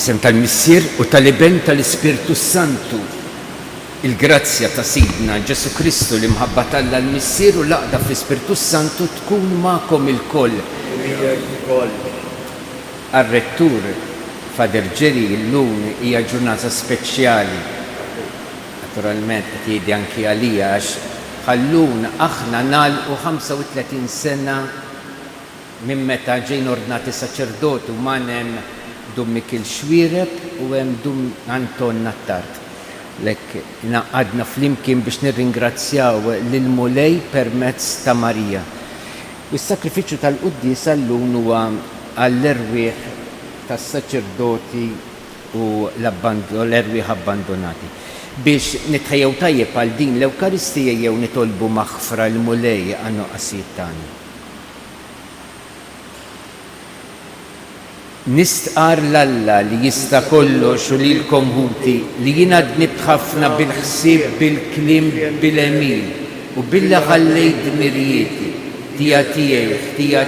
Fisem tal-Missier u tal-Iben tal-Ispirtu Santu. Il-grazzja ta' Sidna Ġesu Kristu li mħabba Alla l-Missier u l-Aqda fl-Ispirtu Santu tkun ma'kom il-koll. Ar-rettur Fader Ġeri illum hija ġurnata speċjali. Naturalment qed jgħidi anki għalija għax ħalluna aħna nagħlqu 35 sena minn meta ġejn ordnati saċerdoti u hemm Dum Mikil Xwireb u hemm Dum Anton Nattart. Lek naqadna flimkien biex nirringrazzjaw lil Mulej permezz ta' Marija. U s-sakrifiċċju tal-Qudies allum huwa għall-erwieħ tas-saċerdoti u l-erwieħ abbandonati. Biex nitħejjew tajjeb għal din l-Ewkaristija jew nitolbu maħfra l-Mulej għan-nuqqasijiet tagħna. Nistqar l-Alla li jista' kollox u lilkom ħuti li jiena dnibt ħafna bil-ħsieb, bil-kliem, bil-emil u billa ħallejt dmirijieti ħtija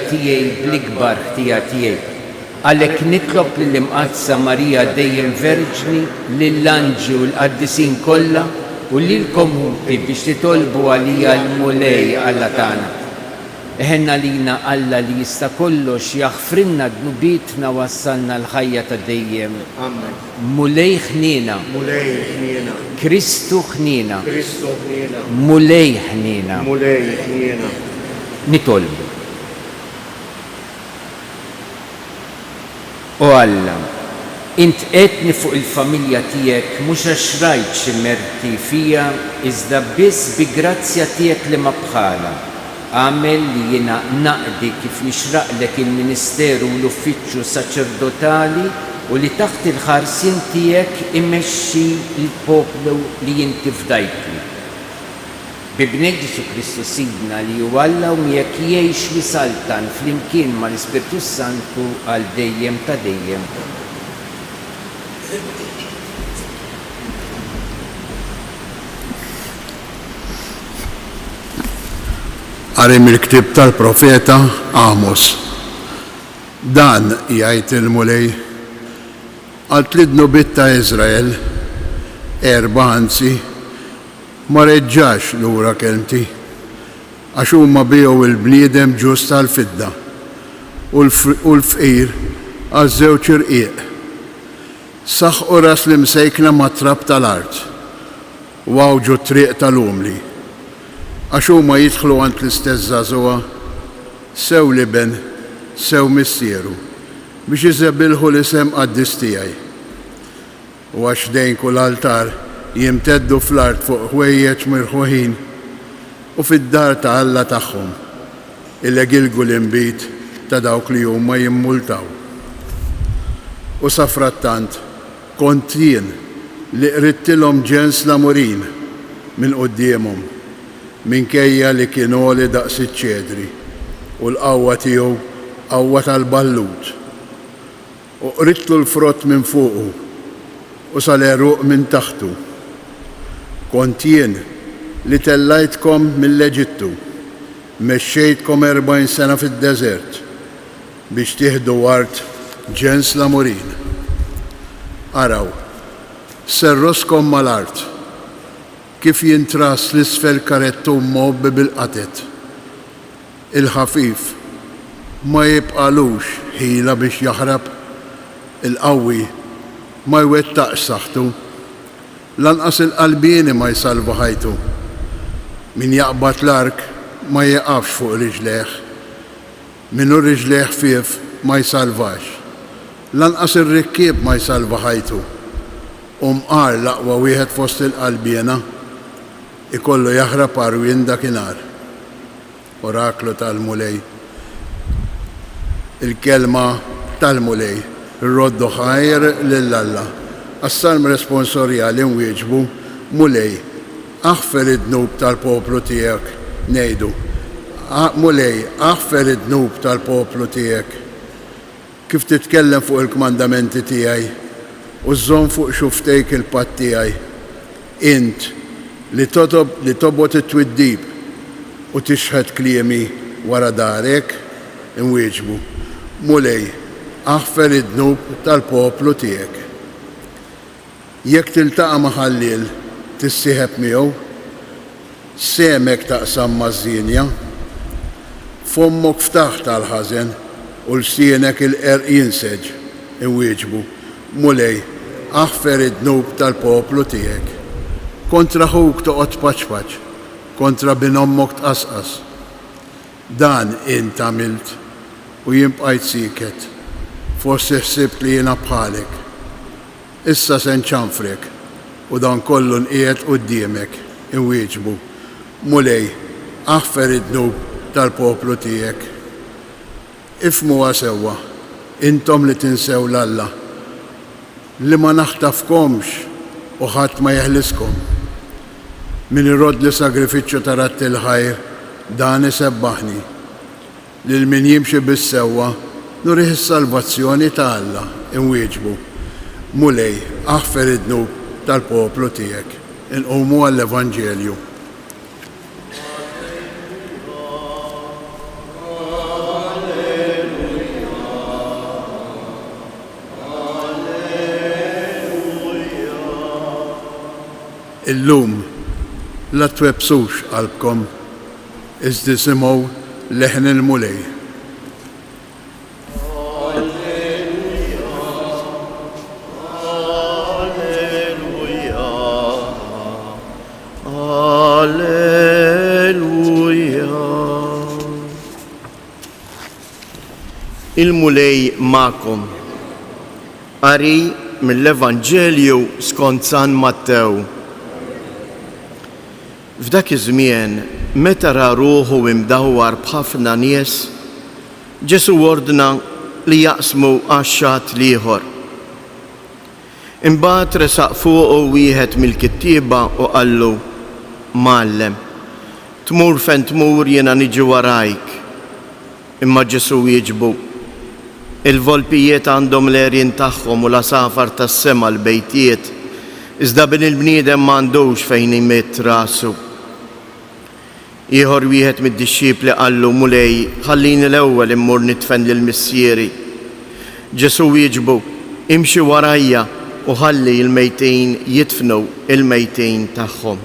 tiegħi bl-ikbar ħtija tiegħi. Għalhekk nitlob lill-Imqazza Marija dejjem Verġni, lill-anġi u l-qaddisin kollha u lilkom ħuti biex titolbu għalija l-Mulej Alla tagħna. Eħenna lina Alla li jista' kollox jaħfrinna dnubietna wassalna l-ħajja ta' dejjem. Amen. Mulej ħnina. Mulej ħnina. Kristu ħnina. Kristu ħnina. Mulej ħnina. Mulej ħnina. Nitolbu. O Alla, int qedni fuq il-familja tiegħek mhux għax rajt xi merti fija iżda biss bi grazzja tiegħek li ma bħala. Għamel li jiena naqdi kif jixraqlek il-Ministeru u l-Uffiċċju Saċerdotali u li taħt il-ħarsien tiegħek immexxi l-poplu li inti fdajtli. Bibnek Ġesu Kristu Sidna li hu Alla u miegħek jgħix li saltan flimkien mal-Ispirtu Santu għal dejjem ta' dejjem. Għarim il-ktib tal-profeta Amos. Dan jgħid il-Mulej għal tliet nubiet ta' Izrael, erba' anzi, ma reġġax lura kelmti, għax huma biegħu il-bniedem ġust tal-fidda u l-fqir għaż-żewġ irqiq. Saħħu ras li msejkna mat-trab tal-art u għawġu triq tal-umli. Għax huma jidħlu għand l-istess żagħżugħa sew liben, sew missieru biex iżebbilħu l-isem qaddis tiegħi. U għax dejn kull altar jimteddu fl-art fuq ħwejjeġ mirħuħin u fid-dar ta' Alla tagħhom illi gilgu l-inbit ta' dawk li huma jimmultaw. U sa frattant kont jien li qrittilhom ġens lamurin minn qudiemhom minkejja li kienu li daqs iċ-ċedri u l-qawwa tiegħu qawwa tal-ballut. U qritlu l-frott minn fuqu u sal-għeruq minn taħtu. Kont jien li tellajtkom mill-Eġittu, mexxejtkom 40 sena fid-deżert biex tieħdu art ġens lamurin. Araw, serroskom mal-art kif jintras l-isfel karettu mobbi bil-qatet. Il-ħafif ma jibqalux ħila biex jaħrab, il-qawwi ma jwettaqx saħħtu, lanqas il-qalbieni ma jsalva ħajtu. Min jaqbad l-ark ma jaqafx fuq riġleħ, minnu riġleħ fif ma jsalvax, lanqas ir-rikkieb ma jsalva ħajtu. Mqar l-aqwa wieħed fost il-qalbiena ikollu jaħrab arwien dakinhar. Oraklu tal-Mulej. Il-kelma tal-Mulej roddu ħajr lill-Alla. Għas-salm responsorjali nwieġbu Mulej, aħfer id-dnub tal-poplu tiegħek ngħidu. Mulej, aħfer id-dnub tal-poplu tiegħek. Kif titkellem fuq il-kmandamenti tiegħi u żżomm fuq xuftejk il-patt tiegħi. Int li tobot it-twiddib u tixħed kliemi wara darek inwieġbu. Mulej, aħfer id-dnub tal-poplu tiegħek. Jekk tiltaqa' ma' ħalliel tissieħeb miegħu, semek taqsam maż-żienja, fommok ftaħ tal-ħażen u l-sienek il-qerq jinseġ inwieġbu, mulej aħfer id-dnub tal-poplu tiegħek. Kontra ħuk toqgħod paċpaċ, kontra binommok tqasqas. Dan int għamilt u jien bqajt siket, forsi ħsibt li jiena bħalek. Issa se nċanfrek u dan kollu nqiegħed quddiemek inwieġbu, mulej aħfer id-dnub tal-poplu tiegħek. Ifmuha sewwa, intom li tinsew l-Alla, li ma naħtafkomx u ħadd ma jeħliskom. Min irrod li sagrifiċċju ta' ratti l-ħajr, dan isebbaħni. Lil min jimxi bis-sewwa nurih is-salvazzjoni ta' Alla inwieġbu, mulej aħfer id-dnub tal-poplu tiegħek. Inqumu għall-Evanġelju. Illum la twebsux qalbkom, iżda simgħu leħen il-mulej. Il-mulej ma'kom. Qari mill-Evanġelju skont San Mattew. F'dak iż-żmien, meta ra ruħu imdawwar b'ħafna nies, Ġesu ordna li jaqsmu għax-xatt ieħor. Imbagħad resaq fuqu wieħed mill-kittieba u qallu: Mgħallem, tmur fejn tmur jiena niġi warajk. Imma Ġesu jieġbu: il-volpijiet għandhom l-għerien tagħhom u l-asafar tas-sema l-bejtiet, iżda bin il-bniedem m'għandux fejn imett rasu. Ieħor wieħed mid-dixxiepli qallu: mulej, ħallini l-ewwel immur nitfen lill-missieri. Ġesu jieġbu: imxi warajja u ħalli l-mejtejn jidfnu il-mejtejn tagħhom.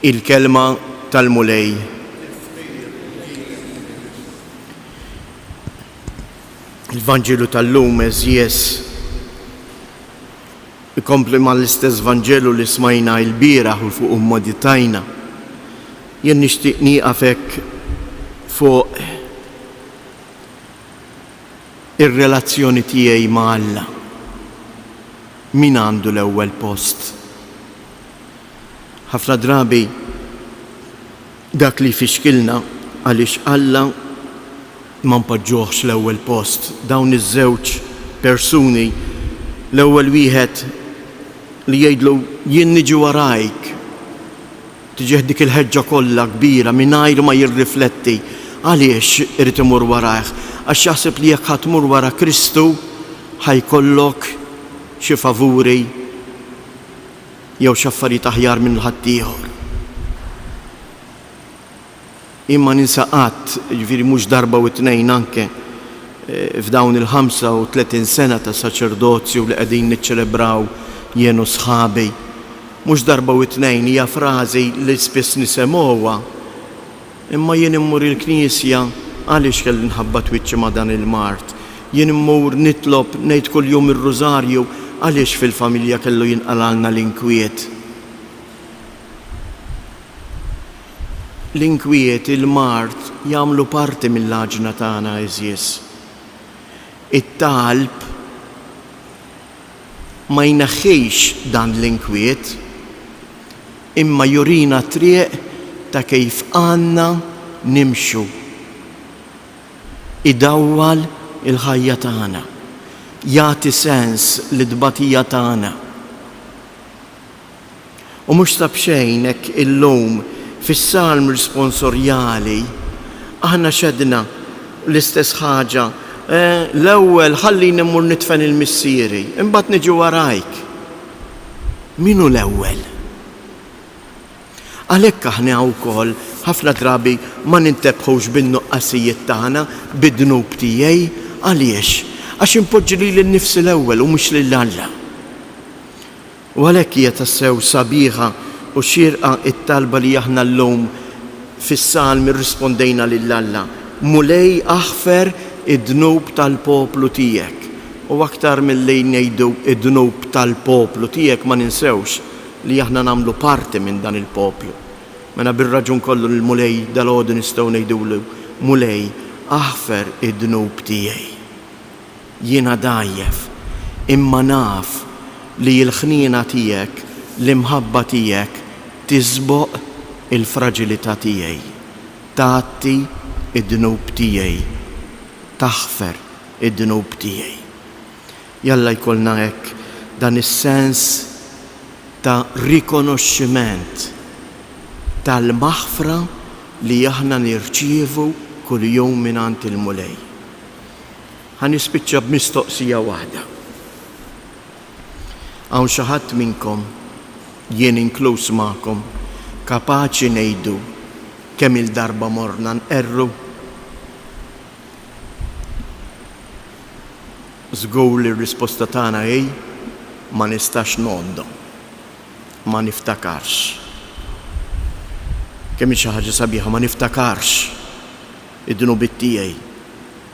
Il-kelma tal-mulej. Il-Vanġelu tal-lum eżjes ikompli mal-istess Vanġelu li smajna l-bieraħ u fuq meditajna. Jien nixtieq nieqaf hekk fuq ir-relazzjoni tiegħi ma' Alla. Min għandu l-ewwel post? Ħafna drabi dak li fixkilna għaliex Alla ma npoġġuhx l-ewwel post. Dawn iż-żewġ persuni, l-ewwel wieħed li jgħidlu jien niġi warajk, tiġih dik il-ħeġġa kollha kbira mingħajr ma jirrifletti għaliex irid imur warajh, għax jaħseb li jekk ħadd tmur wara Kristu ħajkollok xi favuri jew xi affarijiet aħjar minn ħadd ieħor. Imma ninsaqat, ġifieri mhux darba u tnejn anke f'dawn il-35 sena ta' saċerdozju li qegħdin niċċelebraw jien u sħabi. Mhux darba u tnejn hija frażi li spiss nisemgħuha. Imma jien immur il-Knisja għaliex kelli nħabbat wiċċi ma' dan il-mart. Jien immur nitlob ngħid kuljum ir-Rużarju għaliex fil-familja kellu jinqalalna l-inkwiet. L-inkwiet, il-mart jagħmlu parti mill-ħaġna tagħna eżjes. It-talb ma jnaħħix dan l-inkwiet, imma jurina triq ta' kif għandna nimxu. Idawwal il-ħajja tagħna, jagħti sens lid-tbatija tagħna. U mhux ta' bxejn hekk illum fis-salm responsorjali aħna xedna l-istess ħaġa. L-ewwel ħallini mmur nitfen il-missieri, imbagħad niġi warajk. Minu l-ewwel? Għalhekk aħna wkoll ħafna drabi ma nintebħux bin-nuqqasijiet tagħna bid-dnub tiegħi għaliex? Għax impoġġi lili nnifsi l-ewwel u mhux lil Alla. U għalhekk hija tassew sabiħa u xirqa it-talba li aħna llum fis-salm irrispondejna lill-Alla. Mulej aħfer id-dnub tal-poplu tiegħek. U aktar mill-li ngħidu id-dnub tal-poplu tiegħek ma ninsewx li aħna nagħmlu parti minn dan il-poplu. Mela bir-raġun kollu l-mulej dal-għodu nistgħu ngħidulu mulej aħfer id-dnub tiegħi. Jiena dajjef imma naf li l-ħniena tiegħek, l-imħabba tiegħek tisboq il-fraġilità tiegħi. Tagħti id-dnub tiegħi, taħfer id-dnub tiegħi. Jalla jkollna hekk dan is-sens ta' rikonoxximent tal-maħfra li aħna nirċievu kull jum mingħand il-mulej. Ħanispiċċa b'mistoqsija waħda. Hawn xi ħadd minnkom, jien inkluż magħkom, kapaċi ngħidu kemm il-darba morna nqerru? Żgur li r-risposta tagħna hi ma nistax nondom, ma niftakarx. Kemm xi ħaġa sabiħa ma niftakarx id-dnubiet tiegħi,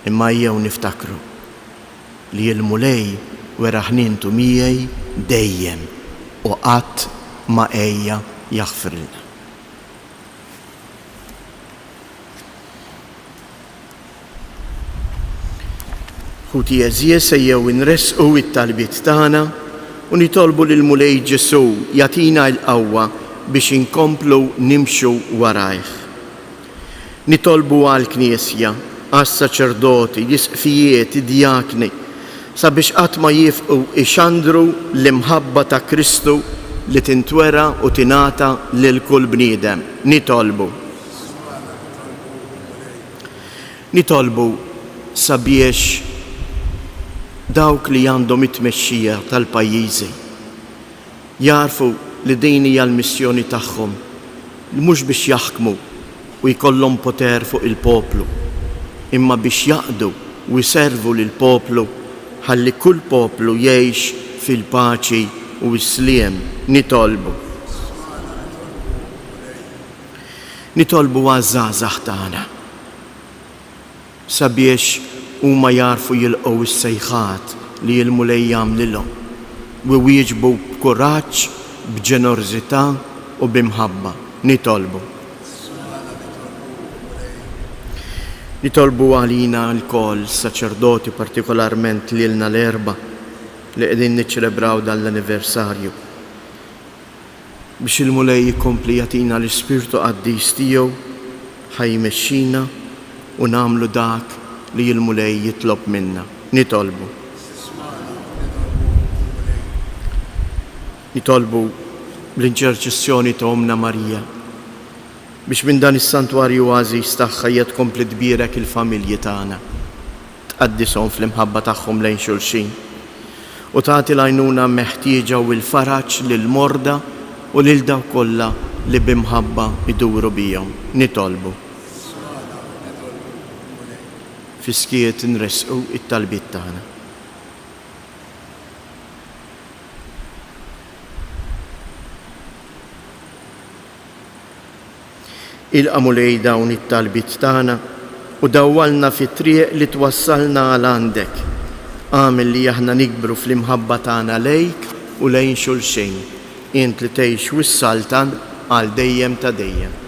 imma jew niftakru li l-mulej wera ħnientu miegħi dejjem u qatt ma ejja jaħfirlna. Ħuti eżies ejjew inresqu it-talbiet tagħna u nitolbu lil mulej Ġesu jagħtina l-qawwa biex inkomplu nimxu warajh. Nitolbu għall-Knisja, għas-saċerdoti, l-isqfijiet, id-djakni, sabiex qatt ma jifqu ixandru l-imħabba ta' Kristu li tintwera u tingħata lil kull bniedem. Nitolbu sabiex dawk li għandhom it-tmexxija tal-pajjiżi jarfu li din hija l-missjoni tagħhom, li mhux biex jaħkmu u jkollhom poter fuq il-poplu, imma biex jaqdu u jservu lill-poplu ħalli kull poplu jgħix fil-paċi u s-sliem. Nitolbu għaż-żgħażagħ tagħna sabiex huma jarfu jilqgħu s-sejħat li l-mulej jagħmlilhom u jwieġbu b'kuraġġ, b'ġenerożità u b'imħabba. Nitolbu għalina l-koll saċerdoti, partikolarment lilna l-erba li qegħdin niċċelebraw dan l-anniversarju, biex il-mulej jikompli jagħtina l-Ispirtu Qaddis tiegħu ħajmexxina u nagħmlu dak li l-mulej jitlob minna. Nitolbu bl-interċessjoni ta' Omna Marija biex minn dan is-santwarju għażiż tagħha hija tkompli tbierek il-familji tagħna, tqaddishom fl-imħabba tagħhom lejn xulxin u tagħti l-għajnuna meħtieġa u l-faraġġ lill-morda u lil dawk kollha li b'imħabba iduru bihom. Nitolbu. Fiskiet nresqu it-talbiet tagħna. Il-qamulej dawn it-talbiet tagħna u dawwalna fit-triq li twassalna għal għandek. Għamel li aħna nikbru fl-imħabba tagħna lejk u lejn xulxin. Int li tgħix wis-saltan għal dejjem ta' dejjem.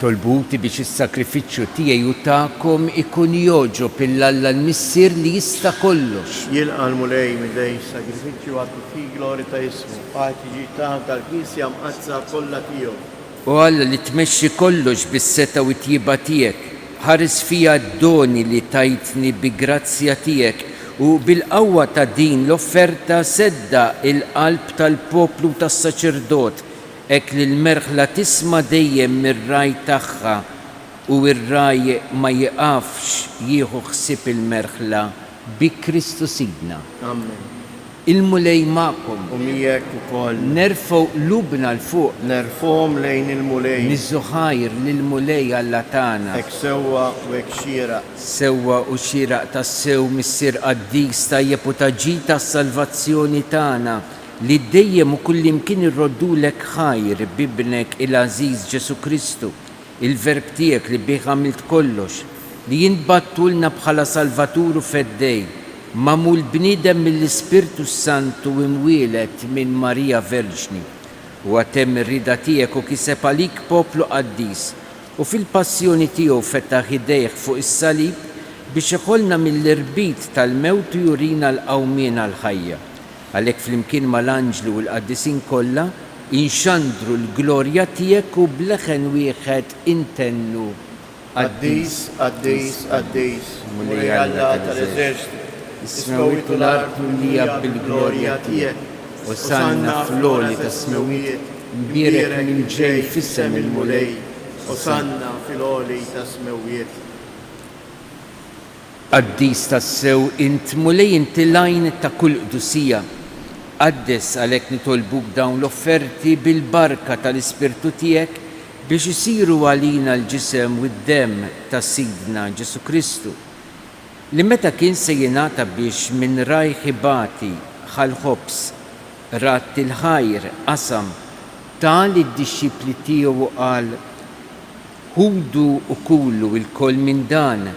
tolbuti biex is-sakrifiċċju tiegħi u tagħkom ikun joġob il-Alla l-Missier li jista' kollox. jilqa l-mulej mid-dej sagrifiċċju għattu fi glori ta' ismu, għati ġitan tal-Kisja mqazza kollha tiegħu. U Alla li tmexxi kollox bis-seta u t-tjiba tiegħek, ħares fija d-doni li tajtni bi grazzja tiegħek u bil-qawwa ta' din l-offerta sedda il-qalb tal-poplu tas-saċerdot hekk li l-merħla tisma' dejjem mir-raj tagħha u r-raj ma jiqafx jieħu ħsieb il-merħla bi Kristu Sidna. Amen. Il-mulej magħkom. U miegħek ukoll. Nerfgħu lubna l-fuq. Nerfhom lejn il-mulej. Niżżuħajr lill-mulej Alla tagħna. Hekk sewwa u hekk xieraq. Sewwa u xieraq tas-sew missier qaddis tajjeb u taġi tas-salvazzjoni tagħna li dejjem u kullimkien irroddulek ħajr bibnek il-Aziz Ġesu Kristu, il-verb tiegħek li bih għamilt kollox, li jinbattulna bħala Salvaturu feddej, mamul bniedem mill-Ispirtu Santu imwielet minn Marija Verġni. U għatem ir-rida tiegħek u kiseb għalik poplu qaddis u fil-passjoni tiegħu fettaħ idejh fuq is-salib biex iħollna mill-irbit tal-mewt jurina l-qawmien għall-ħajja. Għalhekk flimkien mal-anġlu u l-qaddisin kollha inxandru l-glorja tiegħek u bleħen wieħed intennu. Qaddis, qaddis, qaddis, mulej Alla tal-eżerċitu. Ismewitu l-artu li bil-glorja tiegħek. Osanna fl-oli ta' smewiet, mbierek minn ġej fissem il-mulej. Osanna fil-oli ta' smewiet. Qaddis tas-sew int mulej inti lajn ta' kull qdusija. Qaddes għalhekk nitolbuk dawn l-offerti bil-barka tal-Ispirtu tiegħek biex isiru għalina l-ġisem u d-demm ta' Sidna Ġesu Kristu, li meta kien se jingħata biex minn rajħi bati ħal-ħobs rat il-ħajr qasam tal id-dixxipli tiegħu qal ħudu u kullu il-koll minn dan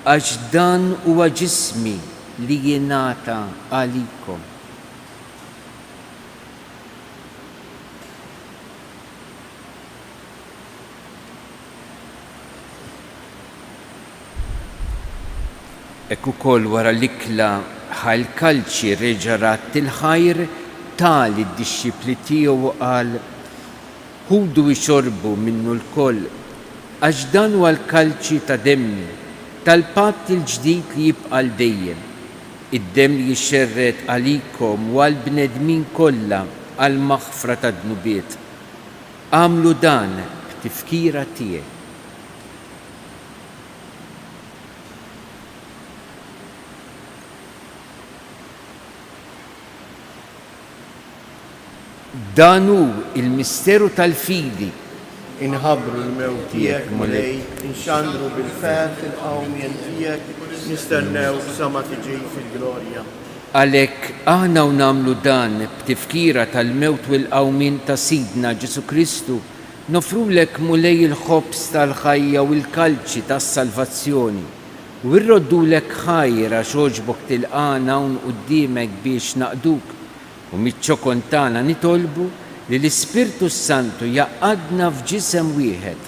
għax dan huwa ġismi li jingħata għalikom. Ekk ukoll wara l-ikla ħal-kalċi reġa' rat il-ħajr tal id-dixxipli tiegħu qal ħudu ixorbu minnu l-koll għax dan huwa l-kalċi ta' demmi tal-patt il-ġdid li jibqa' dejjem. Id-demm li jixxerret għalikom u għall-bnedmin kollha għall-maħfra tad-dnubiet. Għamlu dan b'tifkira tiegħek. Dan hu il-misteru tal-fidi. Inħabbru l-mewt tiegħek mulej, inxandru bil-fer fil-qawmien tiegħek, nistennew sa ma tiġi fil-glorja. Għalhekk aħna u nagħmlu dan b'tifkira tal-mewt u l-qawmien ta' Sidna Ġesu Kristu, nofrulek mulej il-ħobs tal-ħajja u l-kalċi tas-salvazzjoni u rroddulek ħajra x'oġbok tilqana hawn quddiemek biex naqduk. U miċ-ċokon tagħna nitolbu li l-Ispirtu Santu jaqadna f'ġisem wieħed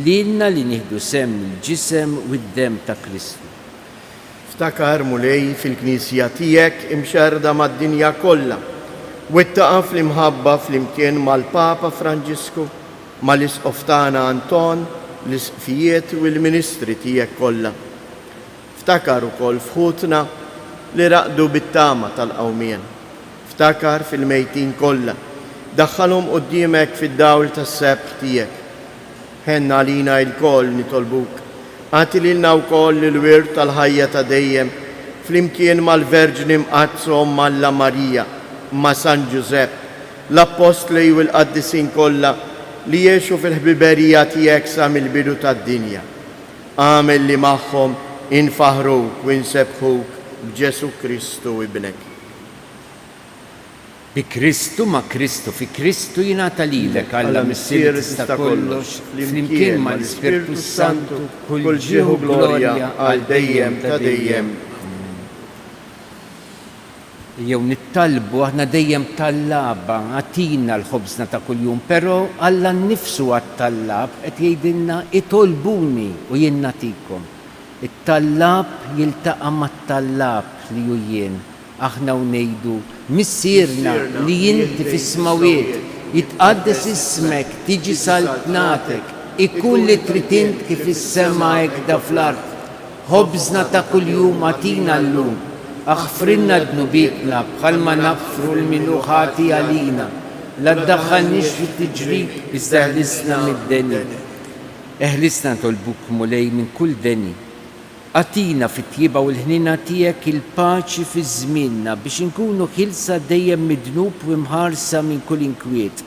lilna li nieħdu sem il-ġisem u d-demm ta' Kristu. Ftakar mulej fil-Knisja tiegħek imxerda mad-dinja kollha. Wettaqa fl-imħabba flimkien mal-Papa Franġisku, mal-Isqoftana Anton, l-isqfijiet u l-ministri tiegħek kollha. Ftakar ukoll fħutna li raqdu bit-tama tal-qawmien. Ftakar fil-mejtin kollha, daħħalhom quddiemek fid-dawl tas-sebħ tiegħek. Ħenna lina l-koll nitolbuk. Għati lilna wkoll il-wirt tal-ħajja ta' dejjem flimkien mal-Verġni mqazzhom Malla Marija, ma' San Ġusepp, l-Apostli u l-Qaddisin kollha li jgħixu fil-ħbiberija tiegħek sa mill-bidu tad-dinja. Għamel li magħhom infaħruk u insebħuk b'Ġesu Kristu ibnek. Bi Kristu ma' Kristu, fi Kristu jingħata lilek Alla missier tista' kollox, flimkien ma' l-Ispirtu Santu, kull ġieħu glorja għal dejjem ta' dejjem. jew nittalbu aħna dejjem tallaba għatina l-ħobżna ta' kuljum, però Alla nnifsu għat-tallab qed jgħidilna itolbuni u jien nagħtikom. It-tallab jiltaqa' mat-tallab li hu jien. Aħna u ngħidu missierna li inti fis-smawiet jitqaddes ismek, tiġi saltnatek, ikun li trid int kif is-sema hekk fl-ard. Ħobżna ta' kuljum għatina llum. Aħfrinna dnubietna bħalma naghfru l-minuħati għalina. La ddaħħalniex fit-tiġrib iżda ħlisna mid-deni. Eħlisna tolbuk mulej minn kull deni. Għatina fit-tjiba u l-ħnina tiegħek il-paċi fi żmienna biex inkunu ħilsa dejjem midnub u mħarsa minn kull inkwiet.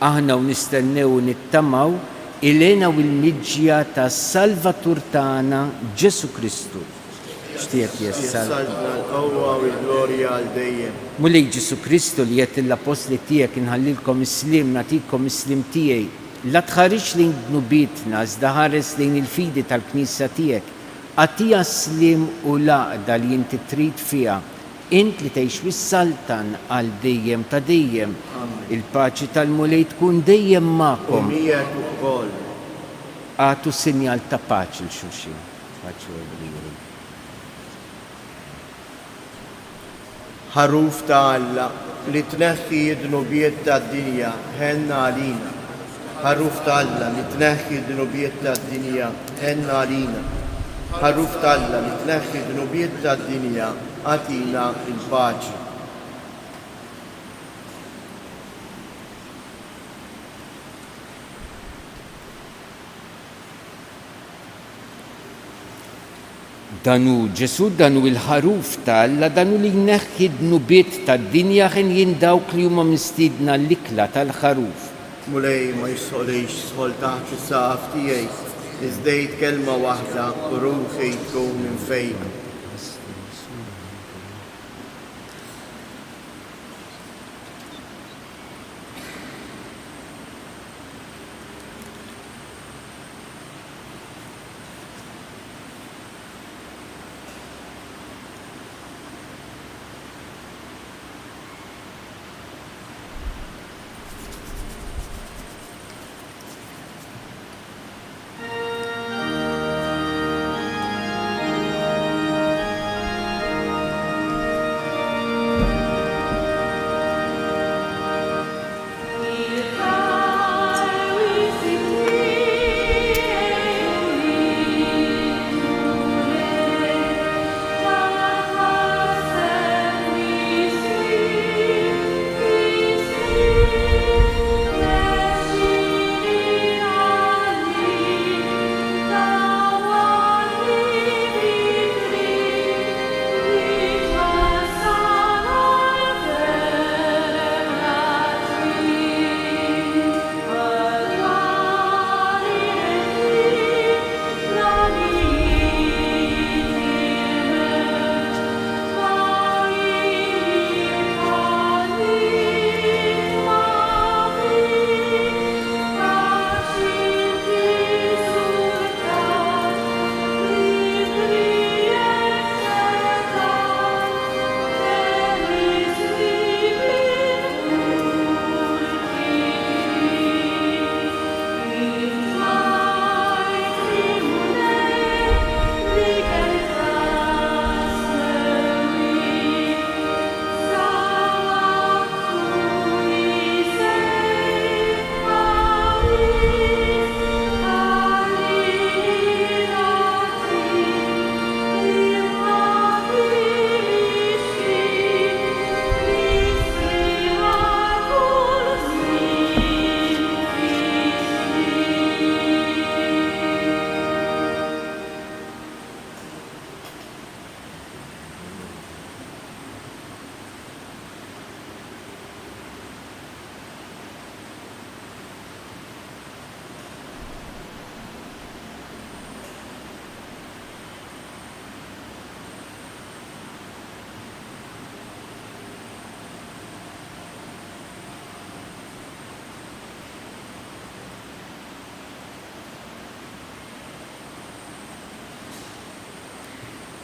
Aħna u nistennew u nittamaw ilena u l-miġja ta' Salvatur tagħna Ġesu Kristu. Xtiet jessal. Mulej Ġesu Kristu li jett l-apostli tiegħek inħallilkom islim, nagħtikom islim tiegħi. La tħarriġ lejn dnubietna, iżda ħares lejn il-fidi tal-Knisja tiegħek. Għatija slim u laqda li inti trid fiha. Int li tgħix fis-saltan għal dejjem ta' dejjem. Il-paċi tal-mulej tkun dejjem magħkom. Għatu sinjal ta' paċi l-xulxin. Ħaruf ta' Alla li tneħħi d-dnubiet tad-dinja ħenna għalina. Ħaruf ta' Alla li tneħħi d-dnubiet tad-dinja ħenna għalina. Ħaruf ta' Alla li tneħħi d-dnubiet tad-dinja għatina il-paċi. Danu Ġesu, danu il-ħaruf ta' Alla, danu li jneħħi d-dnubiet tad-dinja ħin jien dawk li huma mistiedna l-ikla tal-ħaruf. Mulej ma jissolix sħol taħt is-saqaf tiegħi, iżdejt kelma waħda u ruħi tkun minn fejn.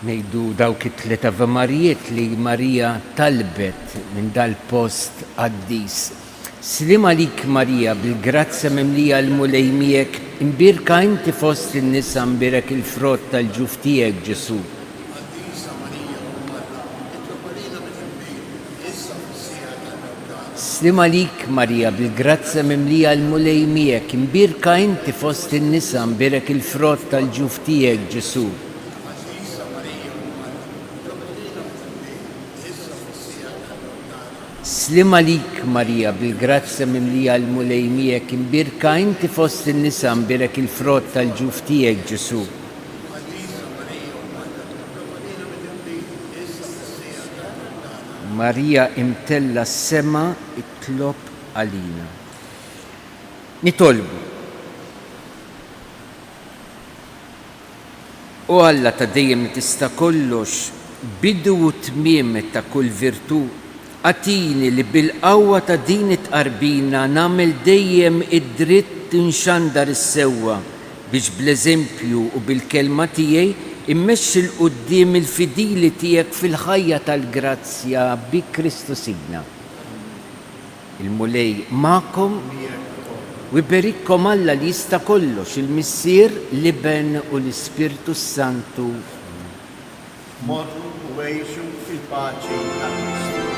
nejdu dawk it-tliet Ave Marijiet li Marija talbet minn dal-post qaddis. Slim għalik Marija, bil-grazza mimlija l-mulejmijek, imbirka inti fost in-nisa imbirek il-frott tal-ġuf tiegħek Ġesu. Slim għalik Marija, bil-grazza mimlija l-mulejmijek, imbirka inti fost in-nisa imbirek il-frott tal-ġuf tiegħek Ġesu. Slim għalik Marija, bil-grazza mimlija l-mulejmijek, imbirka inti fost in-nisa imbirek il-frott tal-ġuf tiegħek Ġesu. Marija imtella s-sema itlob għalina. Nitolbu. U Alla ta' dejjem tista' kollox, bidu u tmiem ta' kull virtu, għatini li bil-qawwa ta' din it-qarbina nagħmel dejjem id-dritt inxandar is-sewwa biex bl-eżempju u bil-kelma tiegħi immexxi l-qudiem il-fidili tiegħek fil-ħajja tal-grazzja bi Kristu Sidna. Il-mulej magħkom u jberikkom Alla li jista' kollox, il-Missier, l-Iben u l-Ispirtu Santu. Morru u għejxu fil-paċi ta' Kristu.